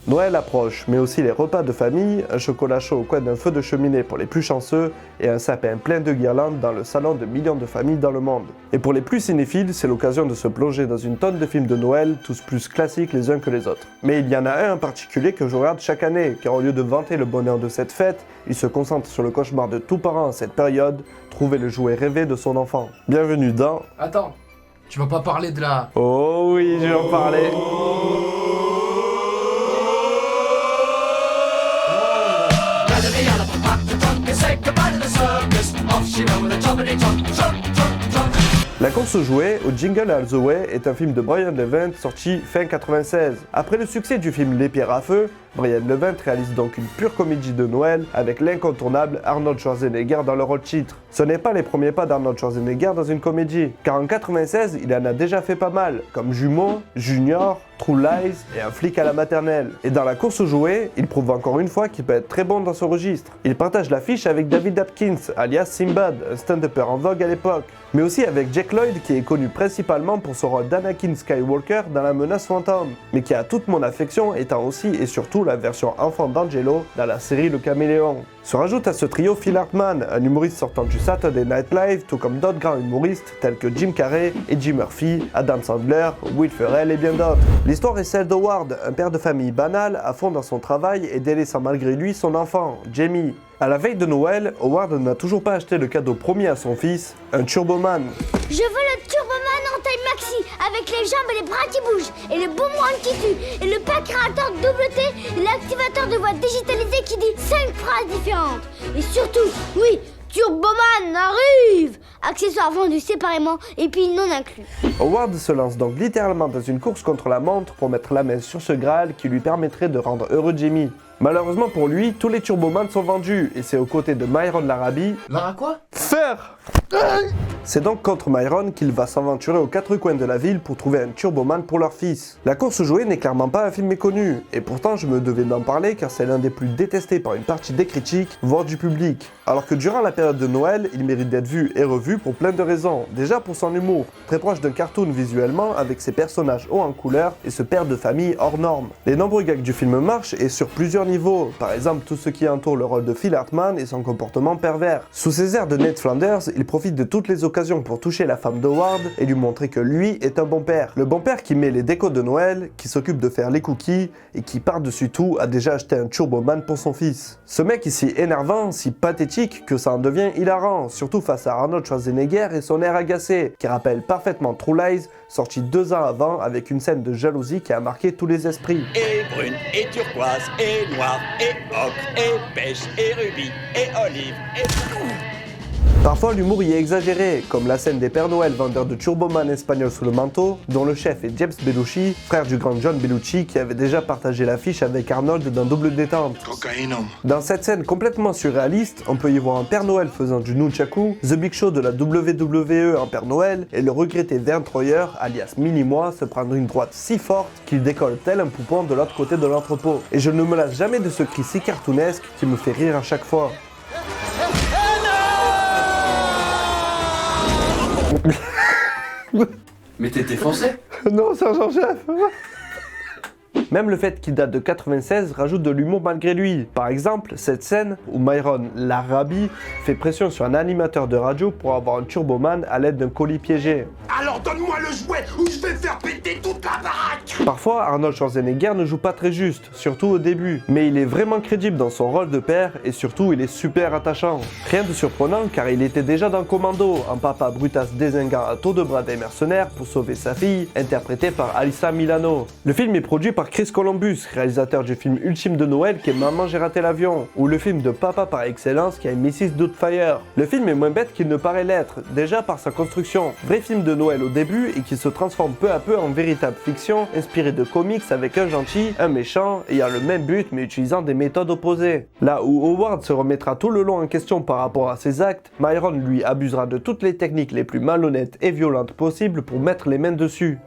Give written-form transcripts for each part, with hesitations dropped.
Noël approche, mais aussi les repas de famille, un chocolat chaud au coin d'un feu de cheminée pour les plus chanceux et un sapin plein de guirlandes dans le salon de millions de familles dans le monde. Et pour les plus cinéphiles, c'est l'occasion de se plonger dans une tonne de films de Noël, tous plus classiques les uns que les autres. Mais il y en a un en particulier que je regarde chaque année, car au lieu de vanter le bonheur de cette fête, il se concentre sur le cauchemar de tout parent à cette période, trouver le jouet rêvé de son enfant. Bienvenue dans... Attends, tu vas pas parler de la... Oh oui, je vais en parler. La course aux jouets, au Jingle All the Way, est un film de Brian Levant sorti fin 96. Après le succès du film Les Pierres à Feu, Brian Levant réalise donc une pure comédie de Noël avec l'incontournable Arnold Schwarzenegger dans le rôle titre. Ce n'est pas les premiers pas d'Arnold Schwarzenegger dans une comédie, car en 96, il en a déjà fait pas mal, comme Jumeaux, Junior, True Lies et Un flic à la maternelle. Et dans la course aux jouets, il prouve encore une fois qu'il peut être très bon dans ce registre. Il partage l'affiche avec David Hopkins, alias Sinbad, un stand-upper en vogue à l'époque, mais aussi avec Jake Lloyd qui est connu principalement pour son rôle d'Anakin Skywalker dans La Menace Fantôme, mais qui a toute mon affection étant aussi et surtout la version enfant d'Angelo dans la série Le Caméléon. Se rajoute à ce trio Phil Hartman, un humoriste sortant du Saturday Night Live, tout comme d'autres grands humoristes tels que Jim Carrey, Eddie Murphy, Adam Sandler, Will Ferrell et bien d'autres. L'histoire est celle d'Howard, un père de famille banal, à fond dans son travail et délaissant malgré lui son enfant, Jamie. À la veille de Noël, Howard n'a toujours pas acheté le cadeau promis à son fils, un Turboman. Je veux le Turboman en taille maxi, avec les jambes et les bras qui bougent, et le boomerang qui tue, et le pack créateur double T, et l'activateur de voix digitalisé qui dit 5 phrases différentes. Et surtout, oui, Turboman arrive! Accessoires vendus séparément et puis non inclus. Howard se lance donc littéralement dans une course contre la montre pour mettre la main sur ce Graal qui lui permettrait de rendre heureux Jamie. Malheureusement pour lui, tous les Turbomans sont vendus et c'est aux côtés de Myron Larrabee... Lara quoi? Faire! C'est donc contre Myron qu'il va s'aventurer aux quatre coins de la ville pour trouver un Turboman pour leur fils. La course aux jouets n'est clairement pas un film méconnu, et pourtant je me devais d'en parler car c'est l'un des plus détestés par une partie des critiques, voire du public. Alors que durant la période de Noël, il mérite d'être vu et revu pour plein de raisons. Déjà pour son humour, très proche d'un cartoon visuellement avec ses personnages hauts en couleur et ce père de famille hors norme. Les nombreux gags du film marchent et sur plusieurs niveaux, par exemple tout ce qui entoure le rôle de Phil Hartman et son comportement pervers. Sous ses airs de Ned Flanders, il profite de toutes les occasions pour toucher la femme d'Howard et lui montrer que lui est un bon père. Le bon père qui met les décos de Noël, qui s'occupe de faire les cookies et qui par-dessus tout a déjà acheté un Turboman pour son fils. Ce mec est si énervant, si pathétique que ça en devient hilarant, surtout face à Arnold Schwarzenegger et son air agacé, qui rappelle parfaitement True Lies, sorti 2 ans avant avec une scène de jalousie qui a marqué tous les esprits. Et brune, et turquoise, et noire, et ocre, et pêche, et rubis, et olive, et... Parfois l'humour y est exagéré, comme la scène des Pères Noël vendeurs de Turboman espagnols sous le manteau, dont le chef est James Belushi, frère du grand John Belushi qui avait déjà partagé l'affiche avec Arnold dans Double Détente. Cocaïnum. Dans cette scène complètement surréaliste, on peut y voir un Père Noël faisant du nunchaku, The Big Show de la WWE en Père Noël, et le regretté Vern Troyer, alias Mini-Moi, se prendre une droite si forte qu'il décolle tel un poupon de l'autre côté de l'entrepôt. Et je ne me lasse jamais de ce cri si cartoonesque qui me fait rire à chaque fois. Mais t'étais français? Non, sergent-chef. Même le fait qu'il date de 96 rajoute de l'humour malgré lui. Par exemple, cette scène où Myron Larrabee fait pression sur un animateur de radio pour avoir un Turboman à l'aide d'un colis piégé. Alors donne-moi le jouet ou je vais faire péter toute la baraque. Parfois, Arnold Schwarzenegger ne joue pas très juste, surtout au début, mais il est vraiment crédible dans son rôle de père et surtout il est super attachant. Rien de surprenant car il était déjà dans Commando, un papa brutasse dézinguant à tour de bras des mercenaires pour sauver sa fille, interprétée par Alyssa Milano. Le film est produit par Chris Columbus, réalisateur du film ultime de Noël qui est Maman j'ai raté l'avion, ou le film de papa par excellence qui est Mrs. Doubtfire. Le film est moins bête qu'il ne paraît l'être, déjà par sa construction. Vrai film de Noël au début et qui se transforme peu à peu en véritable fiction, inspiré de comics avec un gentil, un méchant, ayant le même but mais utilisant des méthodes opposées. Là où Howard se remettra tout le long en question par rapport à ses actes, Myron lui abusera de toutes les techniques les plus malhonnêtes et violentes possibles pour mettre les mains dessus.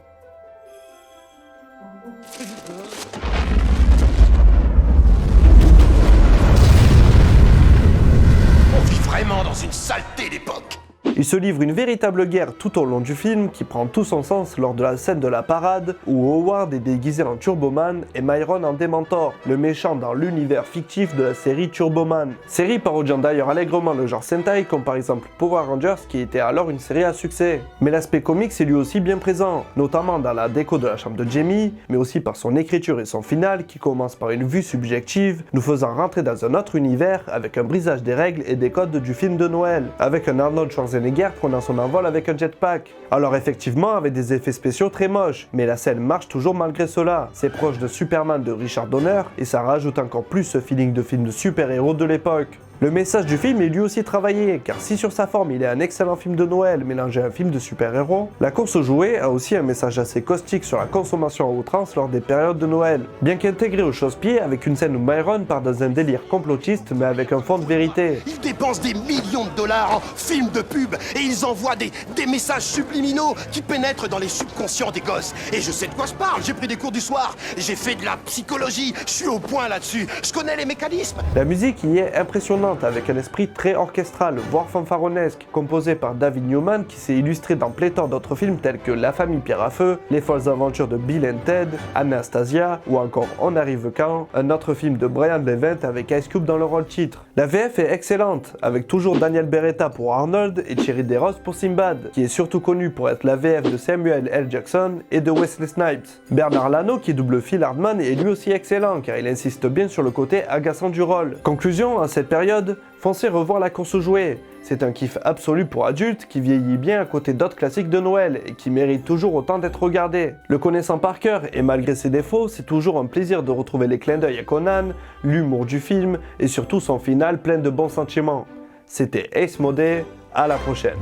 On vit vraiment dans une saleté d'époque. Il se livre une véritable guerre tout au long du film qui prend tout son sens lors de la scène de la parade où Howard est déguisé en Turboman et Myron en Dementor, le méchant dans l'univers fictif de la série Turboman. Série parodiant d'ailleurs allègrement le genre Sentai comme par exemple Power Rangers qui était alors une série à succès. Mais l'aspect comics est lui aussi bien présent, notamment dans la déco de la chambre de Jamie, mais aussi par son écriture et son final qui commence par une vue subjective, nous faisant rentrer dans un autre univers avec un brisage des règles et des codes du film de Noël, avec un Arnold Schwarzenegger prenant son envol avec un jetpack. Alors effectivement avec des effets spéciaux très moches, mais la scène marche toujours malgré cela. C'est proche de Superman de Richard Donner et ça rajoute encore plus ce feeling de film de super-héros de l'époque. Le message du film est lui aussi travaillé, car si sur sa forme il est un excellent film de Noël mélangé à un film de super-héros, la course aux jouets a aussi un message assez caustique sur la consommation à outrance lors des périodes de Noël. Bien qu'intégré au chausse-pied avec une scène où Myron part dans un délire complotiste mais avec un fond de vérité. Ils dépensent des millions de dollars en films de pub et ils envoient des messages subliminaux qui pénètrent dans les subconscients des gosses. Et je sais de quoi je parle, j'ai pris des cours du soir, j'ai fait de la psychologie, je suis au point là-dessus, je connais les mécanismes. La musique y est impressionnante avec un esprit très orchestral, voire fanfaronnesque, composé par David Newman qui s'est illustré dans pléthore d'autres films tels que La famille Pierre à feu, Les folles aventures de Bill and Ted, Anastasia ou encore On arrive quand, un autre film de Brian Levent avec Ice Cube dans le rôle titre. La VF est excellente, avec toujours Daniel Beretta pour Arnold et Thierry Desrosses pour Sinbad, qui est surtout connu pour être la VF de Samuel L. Jackson et de Wesley Snipes. Bernard Lano qui double Phil Hardman est lui aussi excellent car il insiste bien sur le côté agaçant du rôle. Conclusion, à cette période, foncez revoir La course aux jouets. C'est un kiff absolu pour adultes qui vieillit bien à côté d'autres classiques de Noël et qui mérite toujours autant d'être regardé. Le connaissant par cœur et malgré ses défauts, c'est toujours un plaisir de retrouver les clins d'œil à Conan, l'humour du film et surtout son final plein de bons sentiments. C'était Ace Modé, à la prochaine.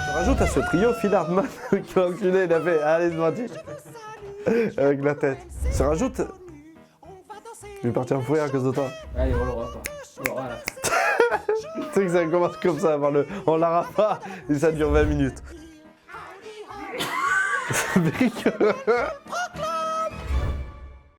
Je rajoute à ce trio Phil Hardman qui m'a enculé, il a fait allez c'est parti avec la tête. Se rajoute. Je vais partir en fouille à cause de toi. Allez, on l'aura pas. On l'aura à la fin. Tu sais que ça commence comme ça, on l'aura pas et ça dure 20 minutes.